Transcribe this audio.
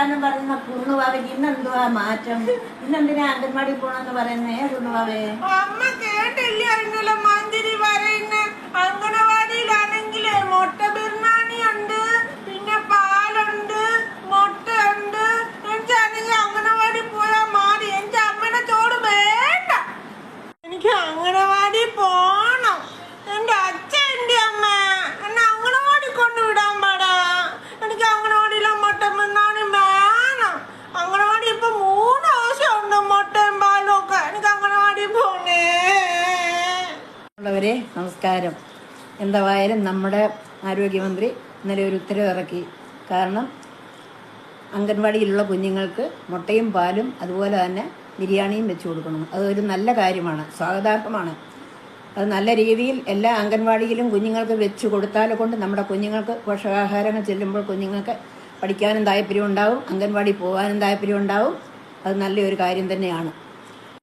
വർത്താനം പറയുന്ന കുണ്ണുവാവയ്ക്ക് ഇന്നെന്തുവാ മാറ്റം? ഇന്നെന്തിനാ അംഗൻവാടി പോണെന്ന് പറയുന്നേ കുണ്ണുവാവേ? അമ്മ കേട്ടില്ല ഇന്നലെ മന്ത്രി പറയുന്ന അംഗനവാടിയിലാണെങ്കിലേ മുട്ട ബിരിയാണി ഉണ്ട്, പിന്നെ പാലുണ്ട്, മുട്ട ഉണ്ട്. എനിക്കാണെങ്കിൽ അംഗനവാടി പോയാൽ മാറി. എനിക്ക് അമ്മയുടെ ചോറ് വേണ്ട. എനിക്ക് അംഗനവാടി പോണം. എന്റെ അച്ഛൻ എന്റെ അമ്മ എന്നെ അംഗനവാടി കൊണ്ടുവിടാൻ പാടാ. എനിക്ക് അംഗനവാടിയിലെ മുട്ട ബിരിയാണി വേണം. അംഗനവാടി ഇപ്പൊ 3 ദിവസമുണ്ട് മുട്ടയും പാലും ഒക്കെ. എനിക്ക് അംഗനവാടി പോണേ. ഉള്ളവരെ നമസ്കാരം. എന്തായാലും നമ്മുടെ ആരോഗ്യമന്ത്രി ഇന്നലെ ഒരു ഉത്തരവ് ഇറക്കി. കാരണം അംഗൻവാടിയിലുള്ള കുഞ്ഞുങ്ങൾക്ക് മുട്ടയും പാലും അതുപോലെ തന്നെ ബിരിയാണിയും വെച്ച് കൊടുക്കണം. അതൊരു നല്ല കാര്യമാണ്, സ്വാഗതാർഹമാണ്. അത് നല്ല രീതിയിൽ എല്ലാ അംഗൻവാടിയിലും കുഞ്ഞുങ്ങൾക്ക് വെച്ച് കൊടുത്താൽ കൊണ്ട് നമ്മുടെ കുഞ്ഞുങ്ങൾക്ക് പോഷകാഹാരങ്ങൾ ചെല്ലുമ്പോൾ കുഞ്ഞുങ്ങൾക്ക് പഠിക്കാനും താല്പര്യം ഉണ്ടാവും, അംഗൻവാടി പോകാനും താല്പര്യം ഉണ്ടാവും. അത് നല്ലൊരു കാര്യം തന്നെയാണ്.